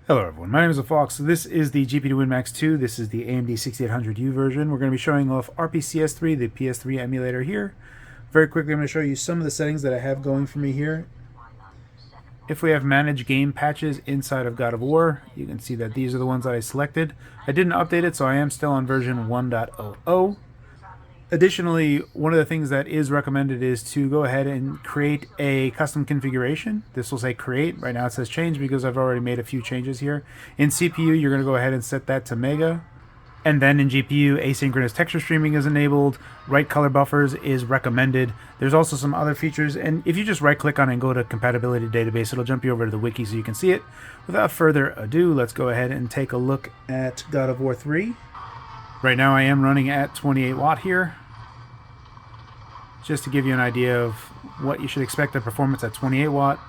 Hello everyone, my name is Fox. This is the GPD WinMax 2. This is the AMD 6800U version. We're going to be showing off RPCS3, the PS3 emulator here. Very quickly, I'm going to show you some of the settings that I have going for me here. If we have manage game patches inside of God of War, you can see that these are the ones that I selected. I didn't update it, so I am still on version 1.00. Additionally, one of the things that is recommended is to go ahead and create a custom configuration. This will say create. Right now it says change because I've already made a few changes here. In CPU, you're going to go ahead and set that to Mega. And then in GPU, asynchronous texture streaming is enabled. Right color buffers is recommended. There's also some other features. And if you just right click on it and go to compatibility database, it'll jump you over to the wiki so you can see it. Without further ado, let's go ahead and take a look at God of War 3. Right now I am running at 28 watt here, just to give you an idea of what you should expect the performance at 28 watt.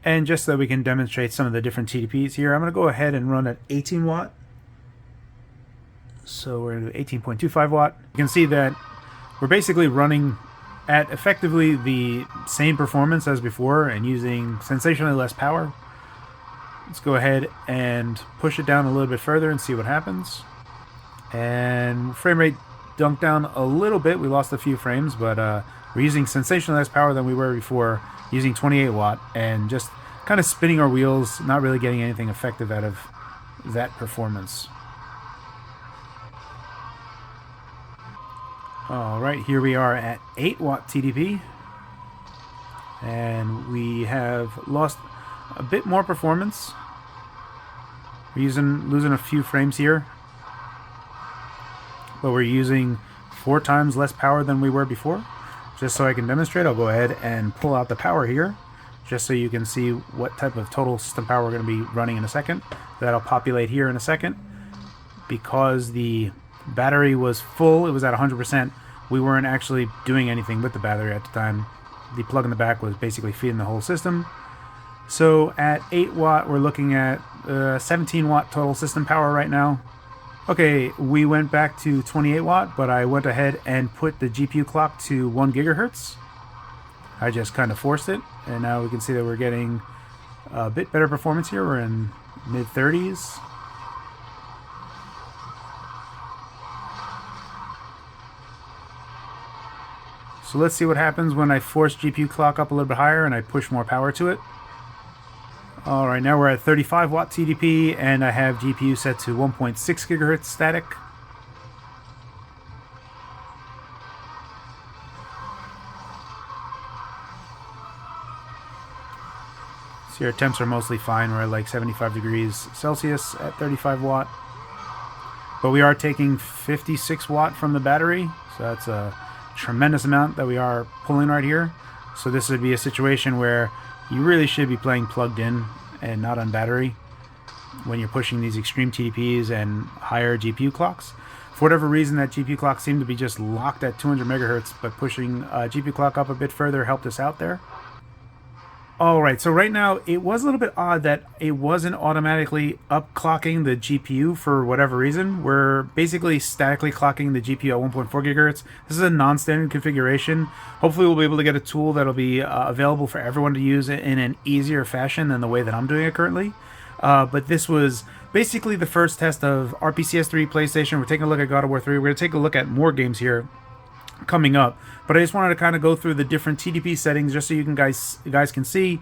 And just so we can demonstrate some of the different TDPs here, I'm going to go ahead and run at 18 watt. So we're at 18.25 watt. You can see that we're basically running at effectively the same performance as before and using sensationally less power. Let's go ahead and push it down a little bit further and see what happens. And frame rate dunked down a little bit. We lost a few frames, but we're using sensationally less power than we were before, using 28 watt and just kind of spinning our wheels, not really getting anything effective out of that performance. Alright, here we are at 8 watt TDP. And we have lost a bit more performance. We're losing a few frames here, but we're using 4 times less power than we were before. Just so I can demonstrate, I'll go ahead and pull out the power here, just so you can see what type of total system power we're going to be running in a second. That'll populate here in a second. Because the battery was full, it was at 100%, we weren't actually doing anything with the battery at the time. The plug in the back was basically feeding the whole system. So at 8 watt, we're looking at 17 watt total system power right now. Okay, we went back to 28 watt, but I went ahead and put the GPU clock to 1 gigahertz. I just kind of forced it, and now we can see that we're getting a bit better performance here. We're in mid-30s. So let's see what happens when I force GPU clock up a little bit higher and I push more power to it. Alright, now we're at 35 watt TDP and I have GPU set to 1.6 gigahertz static. See, our temps are mostly fine. We're at like 75 degrees Celsius at 35 watt. But we are taking 56 watt from the battery, so that's a tremendous amount that we are pulling right here. So this would be a situation where you really should be playing plugged in and not on battery when you're pushing these extreme TDPs and higher GPU clocks. For whatever reason, that GPU clock seemed to be just locked at 200 megahertz, but pushing GPU clock up a bit further helped us out there. Alright, so right now it was a little bit odd that it wasn't automatically upclocking the GPU for whatever reason. We're basically statically clocking the GPU at 1.4 gigahertz. This is a non-standard configuration. Hopefully we'll be able to get a tool that'll be available for everyone to use in an easier fashion than the way that I'm doing it currently. But this was basically the first test of RPCS3 PlayStation. We're taking a look at God of War 3. We're going to take a look at more games here coming up, but I just wanted to kind of go through the different TDP settings just so you guys can see.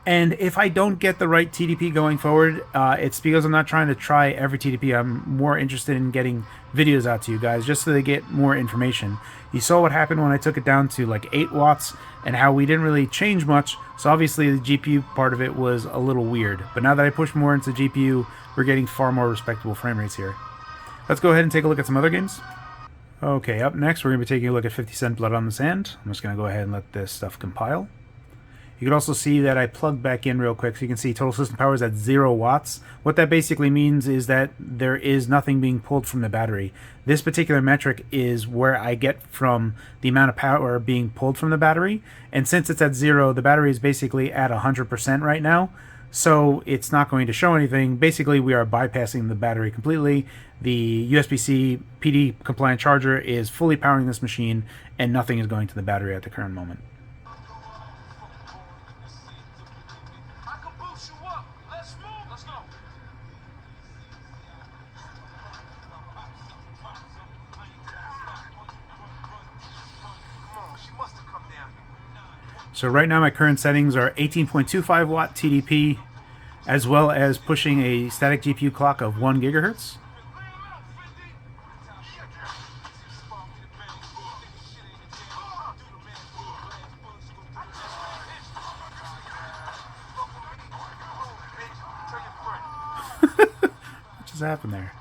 And if I don't get the right TDP going forward, it's because I'm not trying to try every TDP. I'm more interested in getting videos out to you guys just so they get more information. You saw what happened when I took it down to like 8 watts and how we didn't really change much, so obviously the GPU part of it was a little weird. But now that I push more into GPU, we're getting far more respectable frame rates here. Let's go ahead and take a look at some other games. Okay, up next we're going to be taking a look at 50 Cent Blood on the Sand. I'm just going to go ahead and let this stuff compile. You can also see that I plugged back in real quick, so you can see total system power is at 0 watts. What that basically means is that there is nothing being pulled from the battery. This particular metric is where I get from the amount of power being pulled from the battery, and since it's at 0, the battery is basically at 100% right now. So it's not going to show anything. Basically, we are bypassing the battery completely. The USB-C PD compliant charger is fully powering this machine, and nothing is going to the battery at the current moment. So right now my current settings are 18.25 watt TDP, as well as pushing a static GPU clock of 1 gigahertz. What just happened there?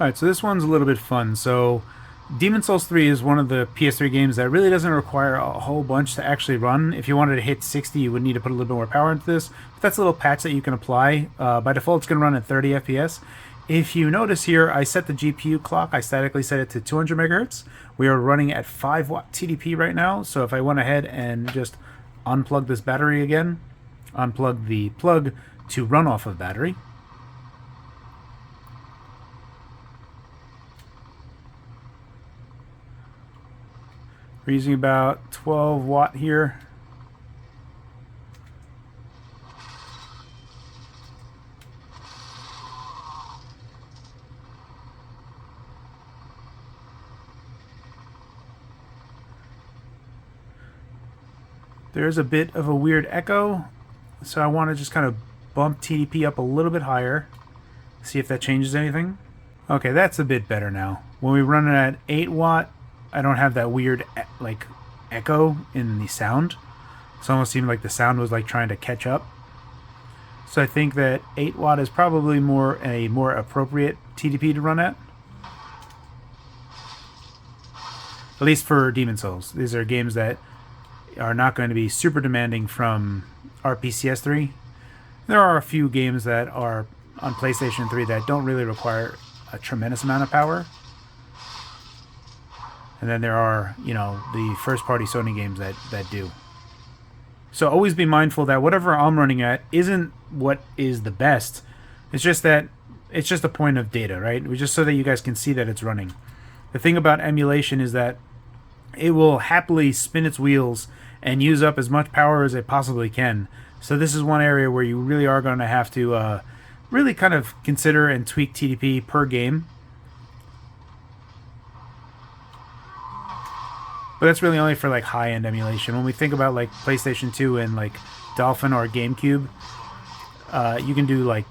Alright, so this one's a little bit fun. So Demon's Souls 3 is one of the PS3 games that really doesn't require a whole bunch to actually run. If you wanted to hit 60, you would need to put a little bit more power into this. But that's a little patch that you can apply. By default, it's going to run at 30 FPS. If you notice here, I set the GPU clock. I statically set it to 200 megahertz. We are running at 5 watt TDP right now. So if I went ahead and just unplug this battery again, unplug the plug to run off of battery, we're using about 12 watt here. There's a bit of a weird echo, so I want to just kind of bump TDP up a little bit higher, see if that changes anything. Okay, that's a bit better now. When we run it at 8 watt, I don't have that weird like echo in the sound. It almost seemed like the sound was like trying to catch up. So I think that 8 watt is probably a more appropriate TDP to run at least for Demon's Souls. These are games that are not going to be super demanding from RPCS3. There are a few games that are on PlayStation 3 that don't really require a tremendous amount of power. And then there are, you know, the first-party Sony games that do. So always be mindful that whatever I'm running at isn't what is the best. It's just that it's just a point of data, right? Just so that you guys can see that it's running. The thing about emulation is that it will happily spin its wheels and use up as much power as it possibly can. So this is one area where you really are going to have to really kind of consider and tweak TDP per game. But that's really only for like high-end emulation. When we think about like PlayStation 2 and like Dolphin or GameCube, you can do like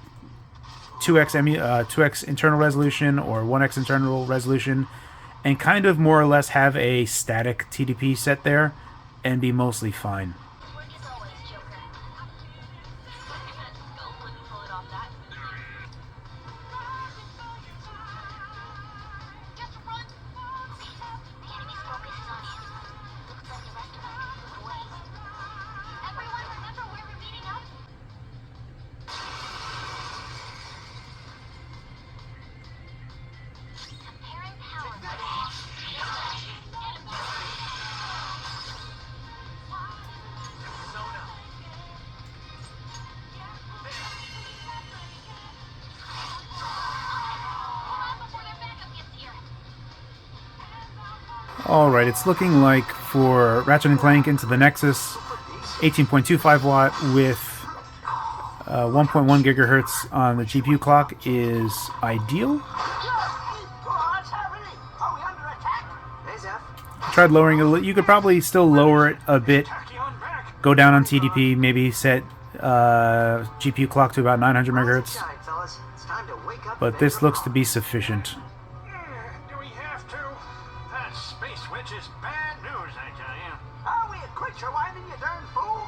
2x internal resolution or 1x internal resolution, and kind of more or less have a static TDP set there and be mostly fine. Alright, it's looking like for Ratchet and Clank Into the Nexus, 18.25 watt with 1.1 gigahertz on the GPU clock is ideal. I tried lowering it a little. You could probably still lower it a bit, go down on TDP, maybe set GPU clock to about 900 megahertz. But this looks to be sufficient. Which is bad news, I tell you. Oh, will you quit your whining, you darn fool?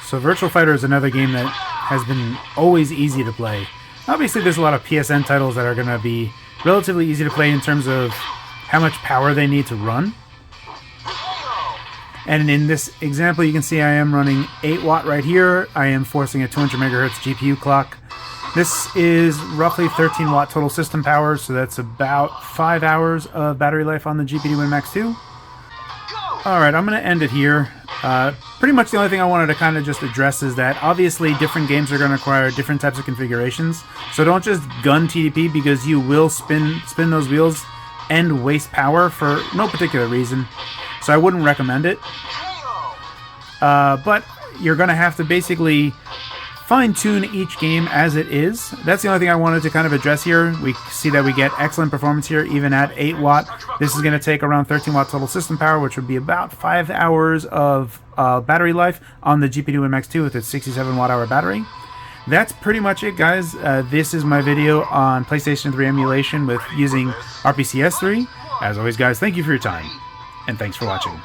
So Virtua Fighter is another game that has been always easy to play. Obviously, there's a lot of PSN titles that are going to be relatively easy to play in terms of how much power they need to run. And in this example, you can see I am running 8 watt right here. I am forcing a 200 megahertz GPU clock. This is roughly 13 watt total system power, so that's about 5 hours of battery life on the GPD Win Max 2. Alright, I'm going to end it here. Pretty much the only thing I wanted to kind of just address is that obviously different games are going to require different types of configurations. So don't just gun TDP, because you will spin those wheels and waste power for no particular reason. So I wouldn't recommend it. But you're going to have to basically fine-tune each game as it is. That's the only thing I wanted to kind of address here. We see that we get excellent performance here, even at 8 watt. This is going to take around 13 watt total system power, which would be about 5 hours of battery life on the GPD Win Max 2 with its 67 watt-hour battery. That's pretty much it, guys. This is my video on PlayStation 3 emulation with using RPCS3. As always, guys, thank you for your time, and thanks for watching.